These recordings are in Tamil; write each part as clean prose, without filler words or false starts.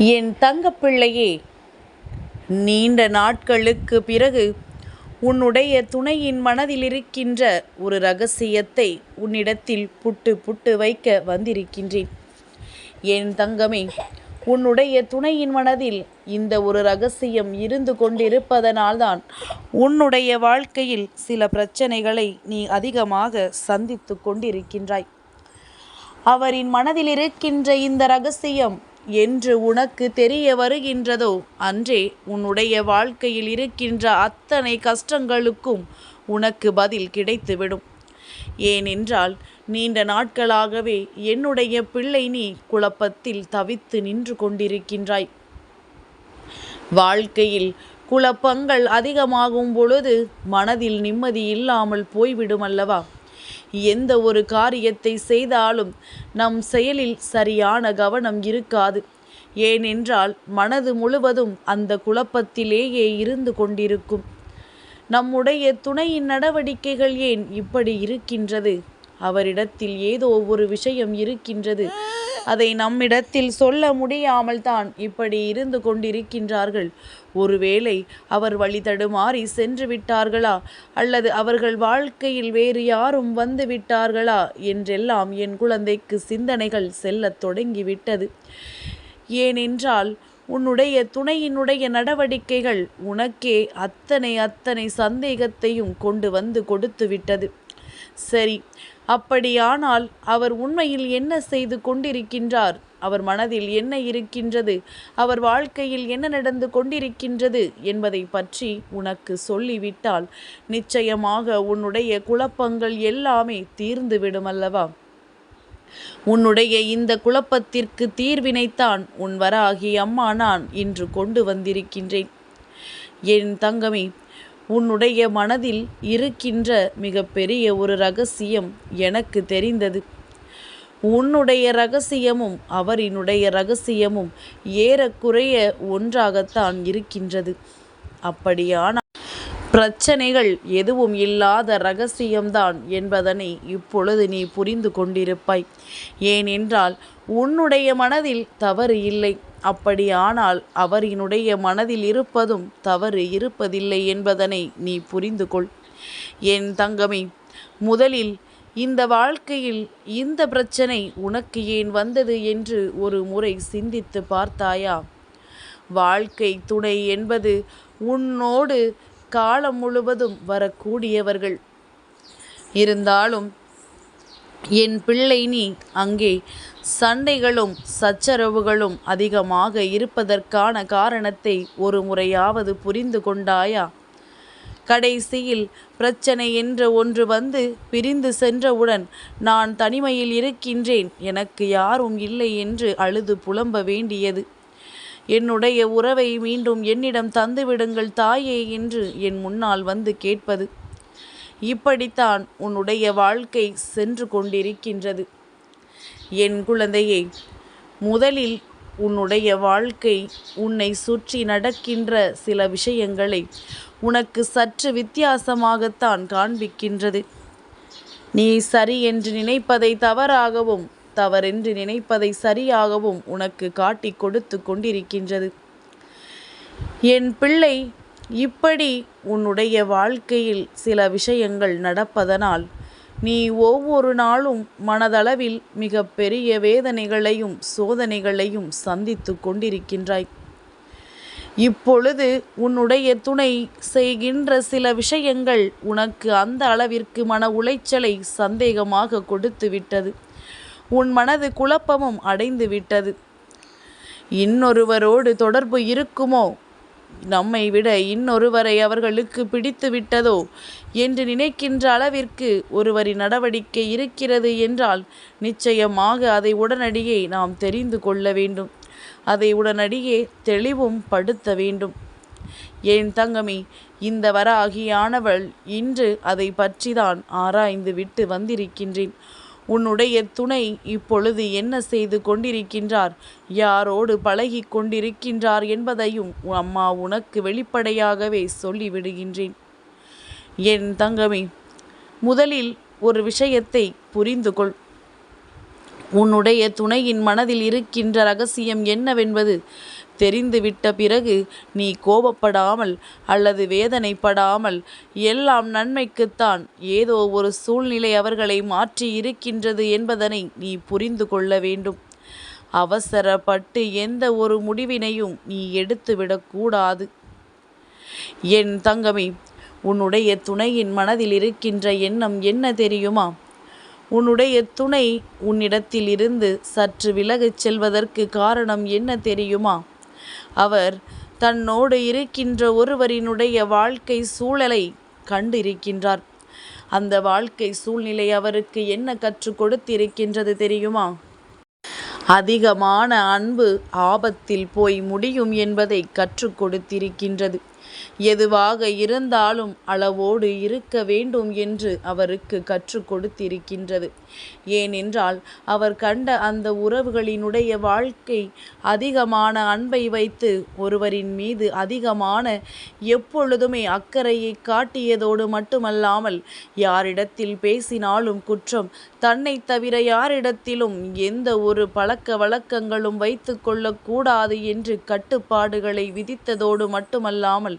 என் தங்கப்பிள்ளையே, நீண்ட நாட்களுக்கு பிறகு உன்னுடைய துணையின் மனதில் இருக்கின்ற ஒரு இரகசியத்தை உன்னிடத்தில் புட்டு புட்டு வைக்க வந்திருக்கின்றேன். என் தங்கமே, உன்னுடைய துணையின் மனதில் இந்த ஒரு இரகசியம் இருந்து கொண்டிருப்பதனால்தான் உன்னுடைய வாழ்க்கையில் சில பிரச்சனைகளை நீ அதிகமாக சந்தித்து கொண்டிருக்கின்றாய். அவரின் மனதில் இருக்கின்ற இந்த இரகசியம் என்று உனக்கு தெரிய வருகின்றதோ அன்றே உன்னுடைய வாழ்க்கையில் இருக்கின்ற அத்தனை கஷ்டங்களுக்கும் உனக்கு பதில் கிடைத்துவிடும். ஏனென்றால் நீண்ட நாட்களாகவே என்னுடைய பிள்ளை நீ குழப்பத்தில் தவித்து நின்று கொண்டிருக்கின்றாய். வாழ்க்கையில் குழப்பங்கள் அதிகமாகும் பொழுது மனதில் நிம்மதி இல்லாமல் போய்விடும் அல்லவா? எந்த ஒரு காரியத்தை செய்தாலும் நம் செயலில் சரியான கவனம் இருக்காது. ஏனென்றால் மனது முழுவதும் அந்த குழப்பத்திலேயே இருந்து கொண்டிருக்கும். நம்முடைய துணையின் நடவடிக்கைகள் ஏன் இப்படி இருக்கின்றது? அவரிடத்தில் ஏதோ ஒரு விஷயம் இருக்கின்றது. அதை நம்மிடத்தில் சொல்ல முடியாமல் தான் இப்படி இருந்து கொண்டிருக்கின்றார்கள். ஒருவேளை அவர் வழி தடுமாறி சென்று விட்டார்களா, அல்லது அவர்கள் வாழ்க்கையில் வேறு யாரும் வந்து விட்டார்களா என்றெல்லாம் என் குழந்தைக்கு சிந்தனைகள் செல்லத் தொடங்கிவிட்டது. ஏனென்றால் உன்னுடைய துணையினுடைய நடவடிக்கைகள் உனக்கே அத்தனை சந்தேகத்தையும் கொண்டு வந்து கொடுத்து விட்டது. சரி, அப்படியானால் அவர் உண்மையில் என்ன செய்து கொண்டிருக்கின்றார்? அவர் மனதில் என்ன இருக்கின்றது? அவர் வாழ்க்கையில் என்ன நடந்து கொண்டிருக்கின்றது என்பதை பற்றி உனக்கு சொல்லிவிட்டால் நிச்சயமாக உன்னுடைய குழப்பங்கள் எல்லாமே தீர்ந்துவிடும் அல்லவா? உன்னுடைய இந்த குழப்பத்திற்கு தீர்வினைத்தான் உன் வராகி அம்மா நான் இன்று கொண்டு வந்திருக்கின்றேன். என் தங்கமே, உன்னுடைய மனதில் இருக்கின்ற மிக பெரிய ஒரு இரகசியம் எனக்கு தெரிந்தது. உன்னுடைய இரகசியமும் அவரினுடைய இரகசியமும் ஏறக்குறைய ஒன்றாகத்தான் இருக்கின்றது. அப்படியான பிரச்சனைகள் எதுவும் இல்லாத இரகசியம்தான் என்பதனை இப்பொழுது நீ புரிந்து கொண்டிருப்பாய். ஏனென்றால் உன்னுடைய மனதில் தவறு இல்லை. அப்படியானால் அவரினுடைய மனதில் இருப்பதும் தவறு இருப்பதில்லை என்பதனை நீ புரிந்து கொள். என் தங்கமே, முதலில் இந்த வாழ்க்கையில் இந்த பிரச்சனை உனக்கு ஏன் வந்தது என்று ஒரு முறை சிந்தித்து பார்த்தாயா? வாழ்க்கை துணை என்பது உன்னோடு காலம் முழுவதும் வரக்கூடியவர்கள். இருந்தாலும் என் பிள்ளை நீ அங்கே சண்டைகளும் சச்சரவுகளும் அதிகமாக இருப்பதற்கான காரணத்தை ஒரு முறையாவது புரிந்து கொண்டாயா? கடைசியில் பிரச்சனை என்ற ஒன்று வந்து பிரிந்து சென்றவுடன் நான் தனிமையில் இருக்கின்றேன், எனக்கு யாரும் இல்லை என்று அழுது புலம்ப வேண்டியது. என்னுடைய உறவை மீண்டும் என்னிடம் தந்துவிடுங்கள் தாயே என்று என் முன்னால் வந்து கேட்பது. இப்படித்தான் உன்னுடைய வாழ்க்கை சென்று கொண்டிருக்கின்றது. என் குழந்தையே, முதலில் உன்னுடைய வாழ்க்கை உன்னை சுற்றி நடக்கின்ற சில விஷயங்களை உனக்கு சற்று வித்தியாசமாகத்தான் காண்பிக்கின்றது. நீ சரி என்று நினைப்பதை தவறாகவும், தவறென்று நினைப்பதை சரியாகவும் உனக்கு காட்டி கொடுத்து கொண்டிருக்கின்றது. என் பிள்ளை, இப்படி உன்னுடைய வாழ்க்கையில் சில விஷயங்கள் நடப்பதனால் நீ ஒவ்வொரு நாளும் மனதளவில் மிக பெரிய வேதனைகளையும் சோதனைகளையும் சந்தித்து கொண்டிருக்கின்றாய். இப்பொழுது உன்னுடைய துணை செய்கின்ற சில விஷயங்கள் உனக்கு அந்த அளவிற்கு மன உளைச்சலை சந்தேகமாக கொடுத்து விட்டது. உன் மனது குழப்பமும் அடைந்து விட்டது. இன்னொருவரோடு தொடர்பு இருக்குமோ, நம்மை விட இன்னொருவரை அவர்களுக்கு பிடித்து விட்டதோ என்று நினைக்கின்ற அளவிற்கு ஒருவரின் நடவடிக்கை இருக்கிறது என்றால் நிச்சயமாக அதை உடனடியே நாம் தெரிந்து கொள்ள வேண்டும். அதை உடனடியே தெளிவும் படுத்த வேண்டும். என் தங்கமே, இந்த வராகியானவள் இன்று அதை பற்றிதான் ஆராய்ந்து விட்டு வந்திருக்கின்றேன். உன்னுடைய துணை இப்பொழுது என்ன செய்து கொண்டிருக்கின்றார், யாரோடு பழகி கொண்டிருக்கின்றார் என்பதையும் அம்மா உனக்கு வெளிப்படையாகவே சொல்லிவிடுகின்றேன். என் தங்கமே, முதலில் ஒரு விஷயத்தை புரிந்து கொள். உன்னுடைய துணையின் மனதில் இருக்கின்ற ரகசியம் என்னவென்பது தெரிந்துவிட்ட பிறகு நீ கோபப்படாமல் அல்லது வேதனைப்படாமல், எல்லாம் நன்மைக்குத்தான், ஏதோ ஒரு சூழ்நிலை அவர்களை மாற்றி இருக்கின்றது என்பதனை நீ புரிந்து கொள்ள வேண்டும். அவசரப்பட்டு எந்த ஒரு முடிவினையும் நீ எடுத்துவிடக்கூடாது. என் தங்கமே, உன்னுடைய துணையின் மனதில் இருக்கின்ற எண்ணம் என்ன தெரியுமா? உன்னுடைய துணை உன்னிடத்தில் இருந்து சற்று விலகிச் செல்வதற்கு காரணம் என்ன தெரியுமா? அவர் தன்னோடு இருக்கின்ற ஒருவரினுடைய வாழ்க்கை சூழலை கண்டிருக்கின்றார். அந்த வாழ்க்கை சூழ்நிலை அவருக்கு என்ன கற்றுக் கொடுத்திருக்கின்றது தெரியுமா? அதிகமான அன்பு ஆபத்தில் போய் முடியும் என்பதை கற்றுக் கொடுத்திருக்கின்றது. எதுவாக இருந்தாலும் அளவோடு இருக்க வேண்டும் என்று அவருக்கு கற்றுக் கொடுத்திருக்கின்றது. ஏனென்றால் அவர் கண்ட அந்த உறவுகளினுடைய வாழ்க்கை அதிகமான அன்பை வைத்து ஒருவரின் மீது அதிகமான எப்பொழுதுமே அக்கறையை காட்டியதோடு மட்டுமல்லாமல், யாரிடத்தில் பேசினாலும் குற்றம், தன்னை தவிர யாரிடத்திலும் எந்த ஒரு பழக்க வழக்கங்களும் வைத்து கொள்ளக்கூடாது என்று கட்டுப்பாடுகளை விதித்ததோடு மட்டுமல்லாமல்,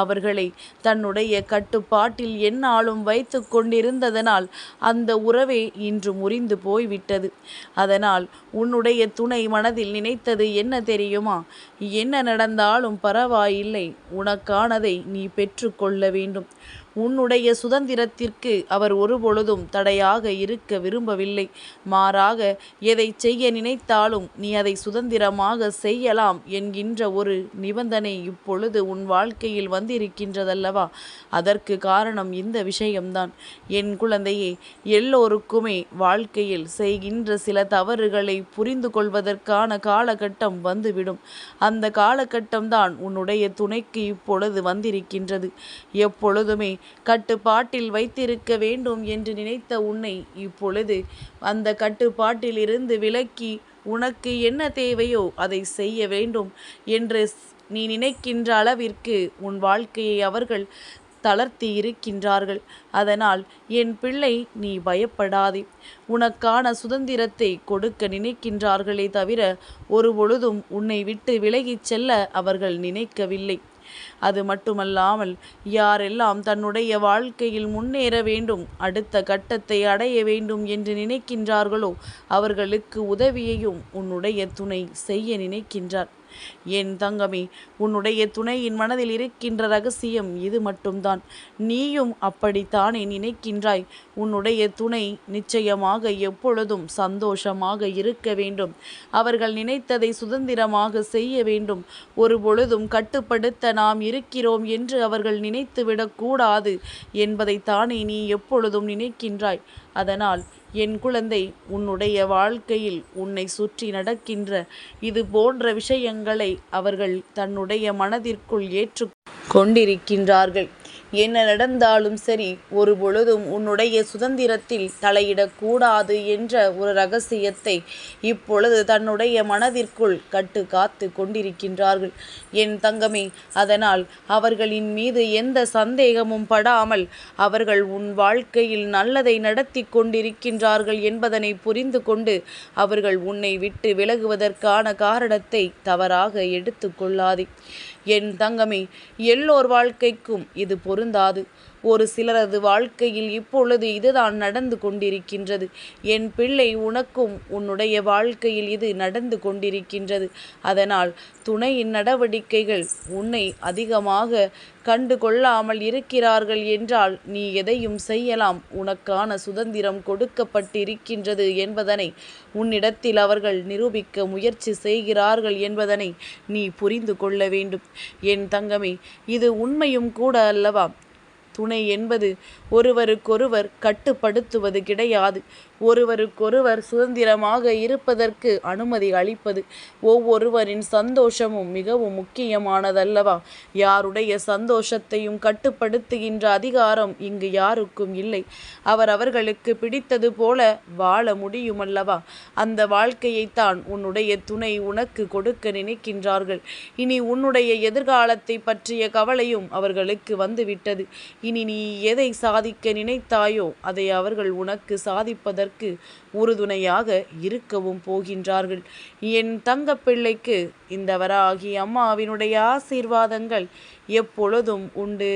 அவர்களை தன்னுடைய கட்டுப்பாட்டில் எந்நாளும் வைத்து கொண்டிருந்ததனால் அந்த உறவே இன்று முறிந்து போய்விட்டது. அதனால் உன்னுடைய துணை மனதில் நினைத்தது என்ன தெரியுமா? என்ன நடந்தாலும் பரவாயில்லை, உனக்கானதை நீ பெற்று கொள்ள வேண்டும். உன்னுடைய சுதந்திரத்திற்கு அவர் ஒருபொழுதும் தடையாக இருக்க விரும்பவில்லை. மாறாக எதை செய்ய நினைத்தாலும் நீ அதை சுதந்திரமாக செய்யலாம் என்கின்ற ஒரு நிபந்தனை இப்பொழுது உன் வாழ்க்கையில் வந்திருக்கின்றதல்லவா? அதற்கு காரணம் இந்த விஷயம்தான். என் குழந்தையே, எல்லோருக்குமே வாழ்க்கையில் செய்கின்ற சில தவறுகளை புரிந்து கொள்வதற்கான காலகட்டம் வந்துவிடும். அந்த காலகட்டம்தான் உன்னுடைய துணைக்கு இப்பொழுது வந்திருக்கின்றது. எப்பொழுதுமே கட்டுப்பாட்டில் வைத்திருக்க வேண்டும் என்று நினைத்த உன்னை இப்பொழுது அந்த கட்டுப்பாட்டில் இருந்து விலக்கி உனக்கு என்ன தேவையோ அதை செய்ய வேண்டும் என்று நீ நினைக்கின்ற அளவிற்கு உன் வாழ்க்கையை அவர்கள் தளர்த்தி இருக்கின்றார்கள். அதனால் என் பிள்ளை, நீ பயப்படாதே. உனக்கான சுதந்திரத்தை கொடுக்க நினைக்கின்றார்களே தவிர ஒருபொழுதும் உன்னை விட்டு விலகிச் செல்ல அவர்கள் நினைக்கவில்லை. அது மட்டுமல்லாமல், யாரெல்லாம் தன்னுடைய வாழ்க்கையில் முன்னேற வேண்டும், அடுத்த கட்டத்தை அடைய வேண்டும் என்று நினைக்கின்றார்களோ அவர்களுக்கு உதவியையும் உன்னுடைய துணை செய்ய நினைக்கின்றார். என் தங்கமே, உன்னுடைய துணையின் மனதில் இருக்கின்ற ரகசியம் இது மட்டும்தான். நீயும் அப்படித்தானே நினைக்கின்றாய்? உன்னுடைய துணை நிச்சயமாக எப்பொழுதும் சந்தோஷமாக இருக்க வேண்டும். அவர்கள் நினைத்ததை சுதந்திரமாக செய்ய வேண்டும். ஒரு பொழுதும் கட்டுப்படுத்த நாம் இருக்கிறோம் என்று அவர்கள் நினைத்துவிடக்கூடாது என்பதைத்தானே நீ எப்பொழுதும் நினைக்கின்றாய். அதனால் என் குழந்தை, உன்னுடைய வாழ்க்கையில் உன்னை சுற்றி நடக்கின்ற இது போன்ற விஷயங்களை அவர்கள் தன்னுடைய மனதிற்குள் ஏற்று கொண்டிருக்கின்றார்கள். என்ன நடந்தாலும் சரி, ஒரு பொழுதும் உன்னுடைய சுதந்திரத்தில் தலையிடக்கூடாது என்ற ஒரு ரகசியத்தை இப்பொழுது தன்னுடைய மனதிற்குள் கட்டு காத்து கொண்டிருக்கின்றார்கள் என் தங்கமே. அதனால் அவர்களின் மீது எந்த சந்தேகமும் படாமல் அவர்கள் உன் வாழ்க்கையில் நல்லதை நடத்தி கொண்டிருக்கின்றார்கள் என்பதனை புரிந்து கொண்டு அவர்கள் உன்னை விட்டு விலகுவதற்கான காரணத்தை தவறாக எடுத்து கொள்ளாதே என் தங்கமே. எல்லோர் வாழ்க்கைக்கும் இது பொருந்தாது. ஒரு சிலரது வாழ்க்கையில் இப்பொழுது இதுதான் நடந்து கொண்டிருக்கின்றது. என் பிள்ளை, உனக்கும் உன்னுடைய வாழ்க்கையில் இது நடந்து கொண்டிருக்கின்றது. அதனால் துணையின் நடவடிக்கைகள் உன்னை அதிகமாக கண்டு கொள்ளாமல் இருக்கிறார்கள் என்றால் நீ எதையும் செய்யலாம். உனக்கான சுதந்திரம் கொடுக்கப்பட்டிருக்கின்றது என்பதனை உன்னிடத்தில் அவர்கள் நிரூபிக்க முயற்சி செய்கிறார்கள் என்பதனை நீ புரிந்து கொள்ள வேண்டும் என் தங்கமே. இது உண்மையும் கூட அல்லவா? துணை என்பது ஒருவருக்கொருவர் கட்டுப்படுத்துவது கிடையாது. ஒருவருக்கொருவர் சுதந்திரமாக இருப்பதற்கு அனுமதி அளிப்பது. ஒவ்வொருவரின் சந்தோஷமும் மிகவும் முக்கியமானதல்லவா? யாருடைய சந்தோஷத்தையும் கட்டுப்படுத்துகின்ற அதிகாரம் இங்கு யாருக்கும் இல்லை. அவர்களுக்கு பிடித்தது போல வாழ முடியுமல்லவா? அந்த வாழ்க்கையைத்தான் உன்னுடைய துணை உனக்கு கொடுக்க நினைக்கின்றார்கள். இனி உன்னுடைய எதிர்காலத்தை பற்றிய கவலையும் அவர்களுக்கு வந்துவிட்டது. இனி நீ எதை சாதிக்க நினைத்தாயோ அதை அவர்கள் உனக்கு சாதிப்பதற்கு உறுதுணையாக இருக்கவும் போகின்றார்கள். என் தங்கப்பிள்ளைக்கு இந்த வராகி அம்மாவினுடைய ஆசீர்வாதங்கள் எப்பொழுதும் உண்டு.